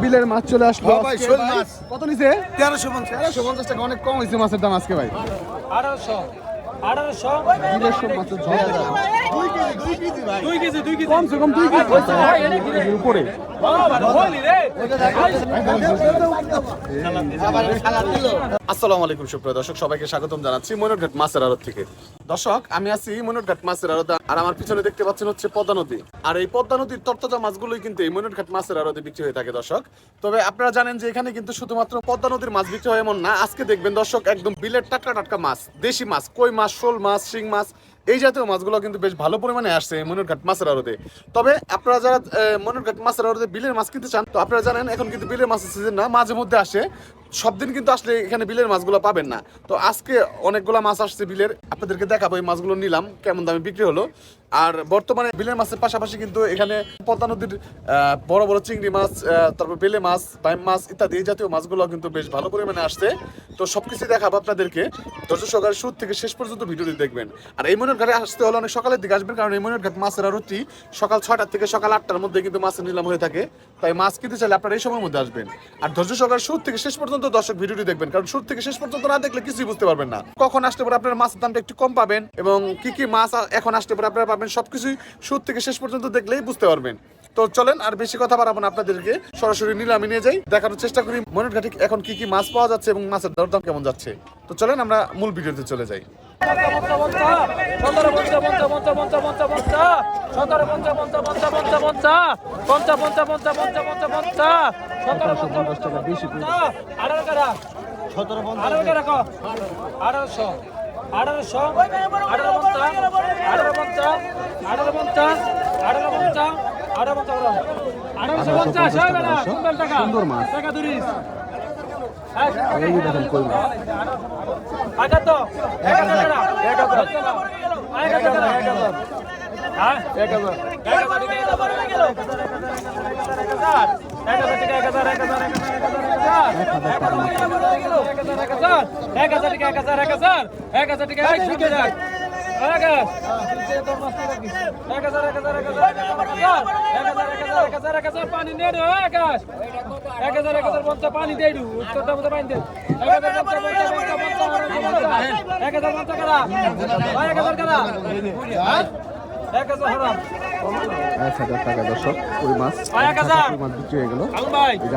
বিলের মাছ চলে আসলো কত নিছে 1350 টাকা অনেক কম হয়েছে মাছের দাম আজকে ভাই 1800 কমসে কম 2 কেজি উপরে আসসালামু আলাইকুম সুপ্রিয় দর্শক, সবাইকে স্বাগতম জানাচ্ছি ময়ূরঘাট মাছের আড়ত থেকে। দর্শক, আমি আছি ময়ূরঘাট মাছের আড়ত, আর আমার পিছনে দেখতে পাচ্ছেন হচ্ছে পদ্মা নদী। আর এই পদ্মা নদীর তরতাজা মাছগুলোই কিন্তু এই ময়ূরঘাট মাছের আড়তে বিক্রি হয়ে থাকে দর্শক। তবে আপনারা জানেন যে এখানে কিন্তু শুধুমাত্র পদ্মা নদীর মাছ বিক্রি হয় এমন না। আজকে দেখবেন দর্শক, একদম বিলের টাটকা টাটকা মাছ, দেশি মাছ, কই মাছ, শোল মাছ, শিং মাছ, এই জাতীয় মাছগুলো কিন্তু বেশ ভালো পরিমাণে আসছে ময়ূরঘাট মাছের আড়তে। তবে আপনারা যারা ময়ূরঘাট মাছের আড়তে বিলের মাছ কিনতে চান, তো আপনারা জানেন এখন কিন্তু বিলের মাছের সিজন না, মাঝে মধ্যে আসে। সব দিন কিন্তু আসলে এখানে বিলের মাছগুলো পাবেন না। তো আজকে অনেকগুলো মাছ আসছে বিলের, আপনাদেরকে দেখাবো এই মাছগুলো নিলাম কেমন দামে বিক্রি হলো। আর বর্তমানে বিলের মাছের পাশাপাশি কিন্তু এখানে পদ্মা নদীর বড় বড় চিংড়ি মাছ, তারপর বেলে মাছ, বাইম মাছ ইত্যাদি এই জাতীয় মাছগুলো কিন্তু বেশ ভালো পরিমাণে আসছে। তো সবকিছু দেখাবো আপনাদেরকে, ধৈর্য সহকারে শুরু থেকে শেষ পর্যন্ত ভিডিওটি দেখবেন। আর এই ময়ূরঘাটে আসতে হলে অনেক সকালের দিকে আসবেন, কারণ এই ময়ূরঘাট মাছের আড়তটি সকাল 6টা থেকে সকাল 8টার মধ্যে কিন্তু মাছের নিলাম হয়ে থাকে। তাই মাছ কিনতে চাইলে আপনারা এই সময়ের মধ্যে আসবেন। আর ধৈর্য সহকারে শুরু থেকে শেষ পর্যন্ত দর্শক ভিডিওটি দেখবেন, কারণ শুরু থেকে শেষ পর্যন্ত না দেখলে কিছুই বুঝতে পারবেন না। কখন আসতে পারে আপনার মাছের দামটা একটু কম পাবেন, এবং কি কি মাছ এখন আসতে পারে আপনারা পাবেন, সবকিছুই শুরু থেকে শেষ পর্যন্ত দেখলেই বুঝতে পারবেন। তো চলেন আর বেশি কথা বাড়াবো না, আপনাদেরকে সরাসরি নিলামে নিয়ে যাই, দেখানোর চেষ্টা করি ময়ূরঘাটে এখন কি কি মাছ পাওয়া যাচ্ছে এবং মাছের দরদাম কেমন যাচ্ছে। তো চলেন আমরা মূল ভিডিওতে চলে যাই। সুন্দর মাছ পানি নেই আকাশ 1000 পানি দেই পানি দে 1000 টাকা দর্শক কই মাছ, কই মাছ বিক্রি হয়ে গেল।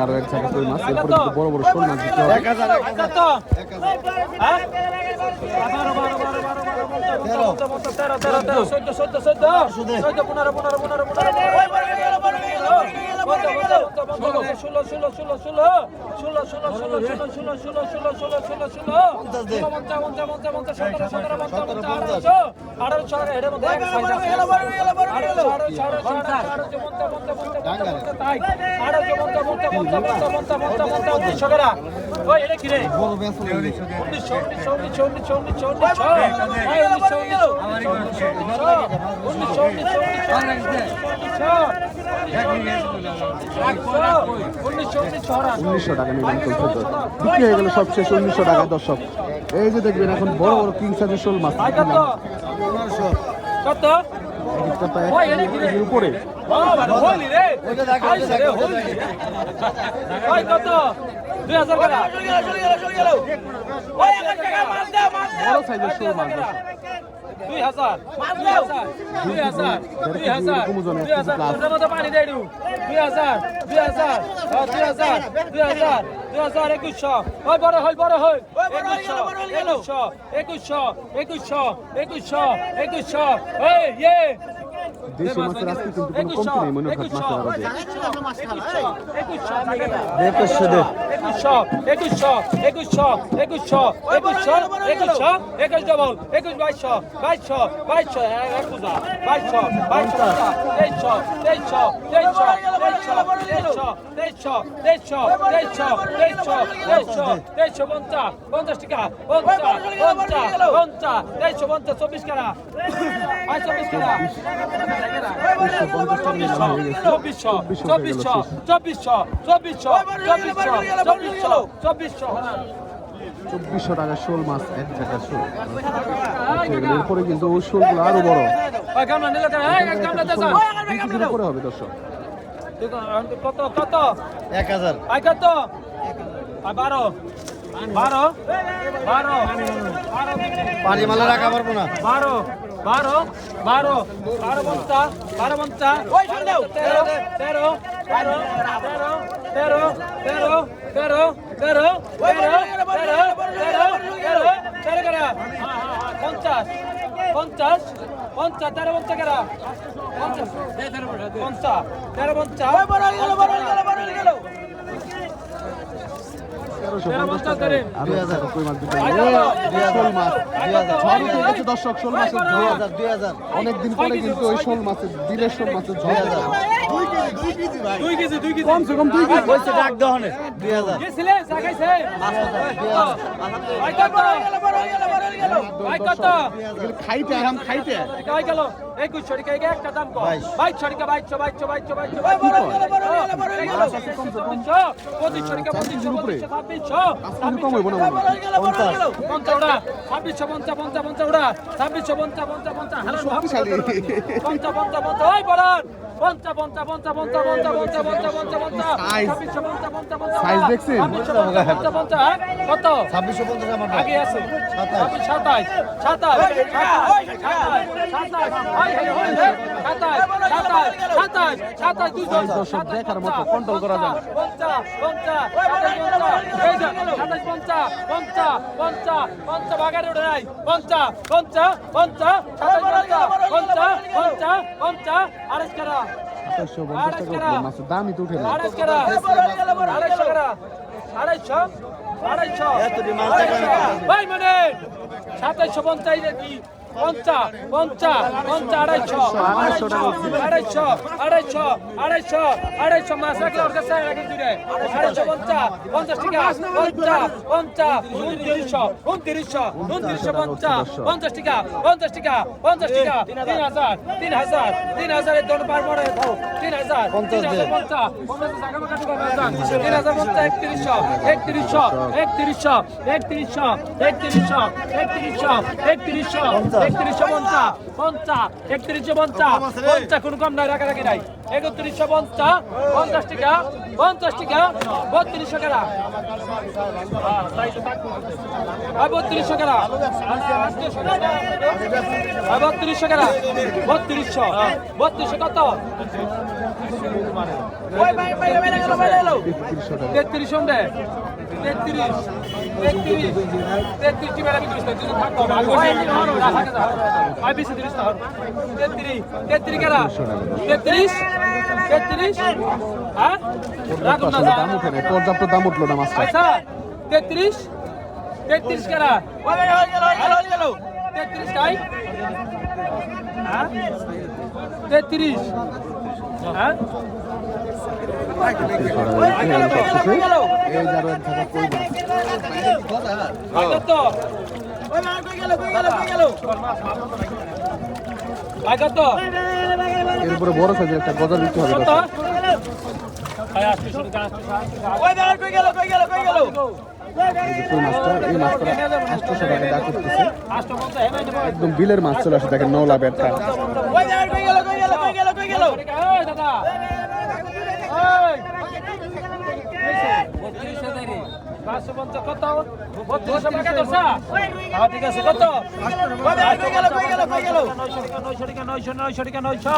আরো এক জায়গায় কই মাছ, এরপরে বড় বড় শোল মাছ বিক্রি হবে। 1900 টাকা নিলাম চলছে, বিক্রি হয়ে গেল সবশেষ 1900 টাকা দর্শক। এই যে দেখবেন এখন বড় বড় কিং সাইজের শোল মাছ উপরে বড় সাইজের শোল মাছ 2000 পানি দেই 2000 2100 বড় হয় 2100 দেশি মাছের আজকে কিন্তু কোনো কমতি নেই ময়ূরঘাট মাছের আড়তে। 2400 2400 টাকা শোল মাছ, এক জায়গায় শোল। এরপরে কিন্তু ওই শোলগুলো আরো বড়, কিছুর উপরে হবে দর্শক। কত কত 1000 কত 12 12 12 পানি মালা রাখা পারবো না। 12 12 12 12 পঞ্চা 12 পঞ্চা 13 13 13 13 13 13 13 50 50 50 13 পঞ্চা কেরা 50 50 13 পঞ্চা 1350 টাকা আরো 1000 কই মাছ দিতে হবে। শোল মাছ 2000 ঝড় উঠে গেছে দর্শক, শোল মাছের ঝড়। 2000 অনেকদিন পরে কিন্তু ওই শোল মাছের, বিলের শোল মাছের ঝড়। 2 কেজি কমসে কম 2 কেজি কইছে ডাক দহনে 2000 গেছিলে সাকাইছে ভাই কত এগুলো খাইতে আরাম, খাইতে কই গেল 21 টাকা একটা দাম কম 22 টাকা 22 কম হইব না মনে হয়। 26 দেখছেন? কত 2650 আমার আগে আছে 27 দর্শক দেখার মতো, কন্ট্রোল করা যায়। আঠাশশো 50 টাকা উঠলো, মাছের দামই তো উঠে না। সাতাইশো পঞ্চাশ কি পঞ্চা পঞ্চা পঞ্চা আড়াইশো আড়াইশো আড়াইশো আড়াইশো আড়াইশো মাছ রাখলে ওর কাছে আড়াইশো পঞ্চা 50 টাকা পঞ্চা পঞ্চা 2900 পঞ্চা 50 টাকা 50 টাকা 50 টাকা 3000 3000 এর দর পার পরে 3000 পঞ্চা 3000 পঞ্চা 3100 কোন কম নাই রাখারাখি নাই 3150 50 টাকা 3200 টাকা 3200 টাকা 3200 টাকা 3200 টাকা 3200 কত 33 সন্ধ্যে 33 বেলা বিক্রি করতে যদি থাকো ভাই বেশি 33 কেরা 33 হ্যাঁ রাখুন না দাম উঠে না, পর্যাপ্ত দাম উঠলো না মাছটা। আচ্ছা 33 কেরা 33 কাই হ্যাঁ 33 হ্যাঁ এই যারো এক জায়গা কই মাছ। কত কত এর উপরে বড় সাইজের একটা গজার দিতে হবে কত দর্শক। এই যে কই মাছটা, এই মাছটা 800 টাকা দাম করতেছে। একদম বিলের মাছ চলে আসে, দেখেন নৌলা বেড়টা। কত 3200 টাকা দরসা ঠিক আছে কত 900 টাকা 900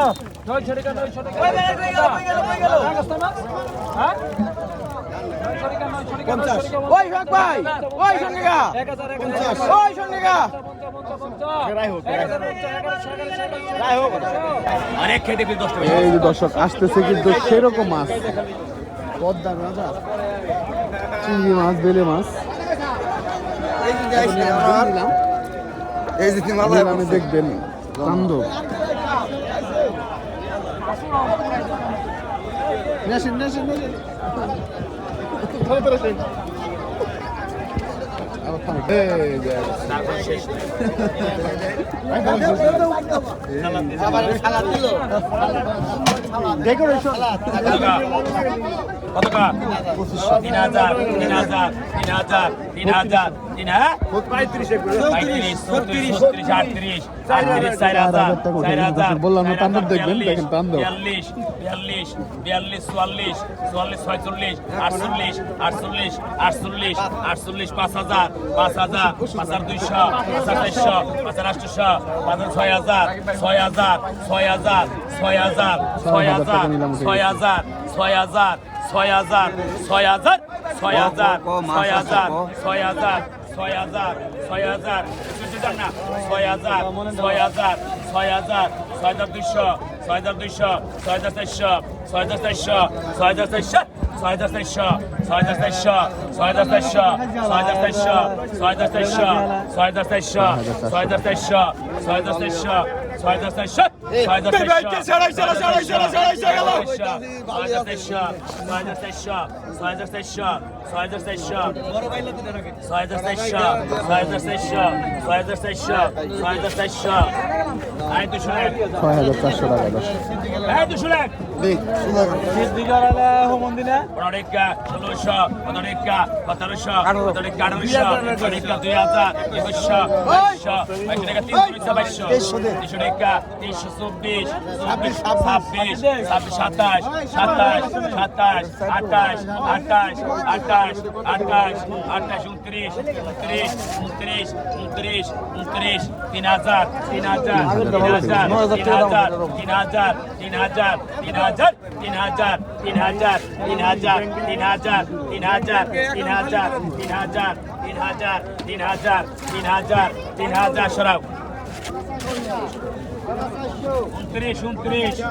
এই যে দর্শক আসতেছে কিন্তু সেরকম মাছ, পদ্মার রাজা, চিংড়ি মাছ, বেলে মাছ। এই যে আমি দেখবেন তান্দব। নেসেন নেসেন নেসেন এই যে আবার খালা দিল ডেকোরেশন কত টাকা 3000 3000 3000 3000 3 হ্যাঁ 35 36 38 4000 বললাম না, তাণ্ডব দেখবেন, দেখেন তাণ্ডব। 42 43 44 44 46 48 48 48 48 5000 5000 5200 5400 5800 6000 6000 6000 6000 6000 6000 6000 6000 6000 6000 6000 6000 6000 6000 না 6000 6000 6000 6200 6200 6400 6400 6400 6400 6400 6400 6400 6400 6400 6400 সরাব 29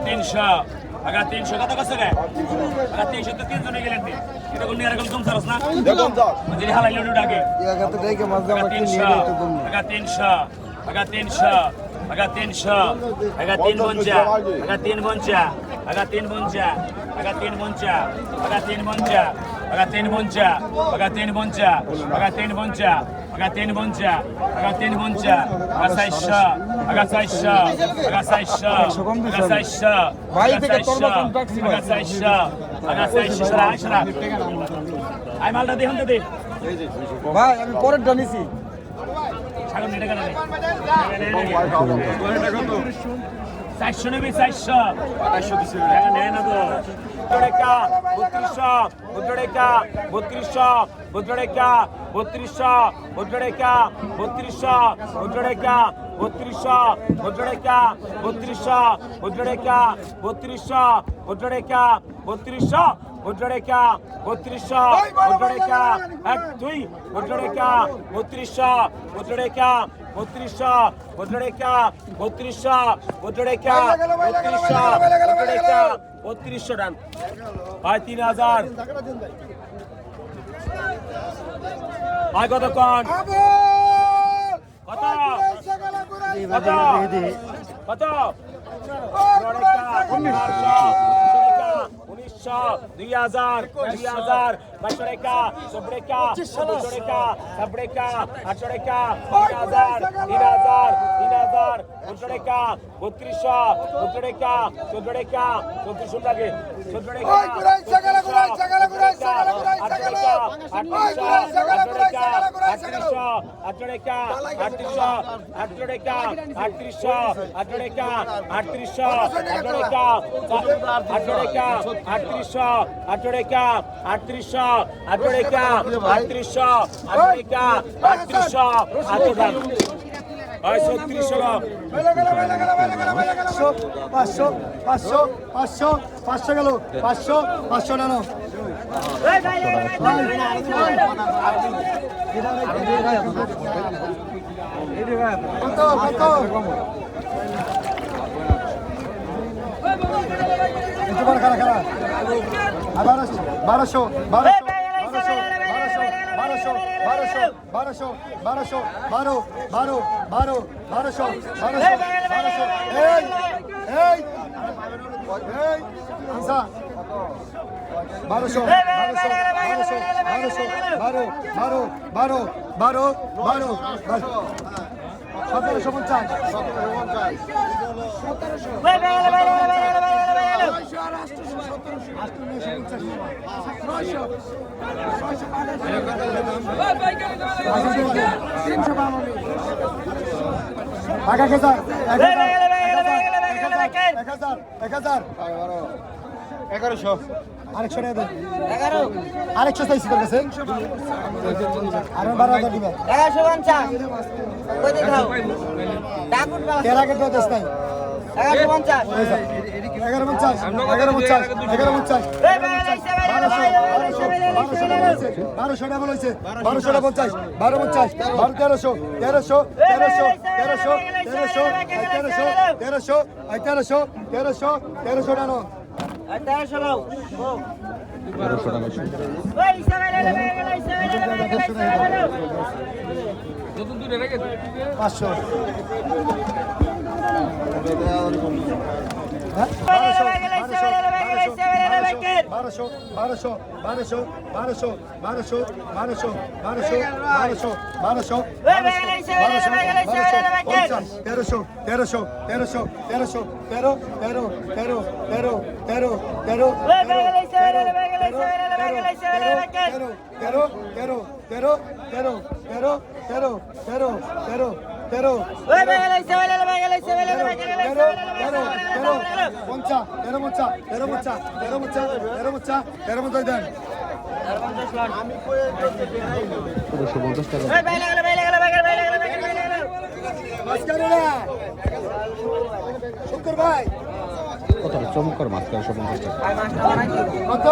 29 টাকা 300 কত কাছে রে 300 তো 3 জনে গেলেন এটা কোন এরকম কম সারস না যদি হালাই লড়ু ডাকে 300 আগা 300 আগা 3 বঞ্চা আগা 3 বঞ্চা আগা 3 বঞ্চা আগা 3 বঞ্চা আগা 3 বঞ্চা আগা 3 বঞ্চা আগা 3 বঞ্চা আগা 3 বঞ্চা আগা 3 বঞ্চা আগা 3 বঞ্চা আগা 400 আগা 400 আগা 400 আগা 400 ভাই থেকে তোর মতন taxi Aga 400 Aga 400 Sara I মালটা দেখুন তো দে ভাই আমি পরের জানিছি ছাগল নেটে কেন রে 400 নেবে 400 400 দিছে নেয় না তো বুদ্রডেকা 3200 বুদ্রডেকা 3200 বুদ্রডেকা 3200 বুদ্রডেকা 3200 বুদ্রডেকা 3200 বুদ্রডেকা 3200 বুদ্রডেকা 3200 বুদ্রডেকা 3200 বুদ্রডেকা 3200 বুদ্রডেকা 12 বুদ্রডেকা 3200 বুদ্রডেকা 3200 বুদ্রডেকা 3200 বুদ্রডেকা 3200 3200 ডান ভাই 3000 ভাই কত কোন কত কত কত বুদ্রডেকা 2000 2000 বাসরেকা সবরেকা সবরেকা সবরেকা আটরেকা 3000 3000 3000 বুদ্রডেকা 3200 বুদ্রডেকা সবরেকা 3400 লাগে সবরেকা ওই গুরাই ছাগলা গুরাই ছাগলা গুরাই ছাগলা গুরাই ছাগলা 800 আটরেকা 800 আটরেকা 3800 আটরেকা 3800 আটরেকা 3800 আটরেকা 3800 আটরেকা 3800 আটরেকা 3800 আটরেকা ভাই 3600 500 500 গেল 500 নানো কত কত খারা খারা 1200 1200 1200 1100 আরেকশো টাকা দেন আরেকশো চাইছি তোর কাছে আর 12,000 দিবে 1150 কই দেখাও ডাকুট বালা এর আগে তো দেশ নাই 1150 1300 টাকা 1300 লাও নতুন দূরে রেখে 500 শুক্র ভাই কতটা চমৎকার মাছ 1350 টাকা। কত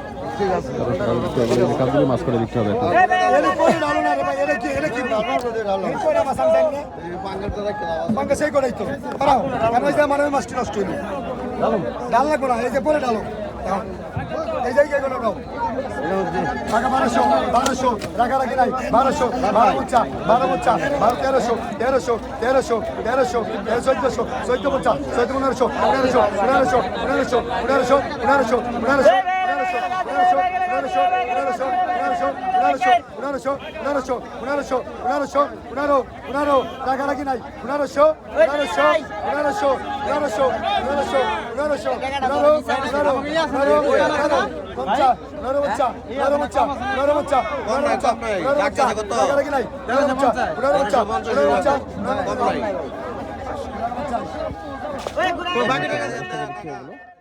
1300 কাবুলি মাছ করে দিতে হবে তো। মাছটি নষ্ট হইল ডাল লাগবো না এই যে পরে ডালো এই জায়গায় কোনো দাও টাকা 1200 রাখারাখি নাই 1200 12 1300 রাখারাখি নাই 15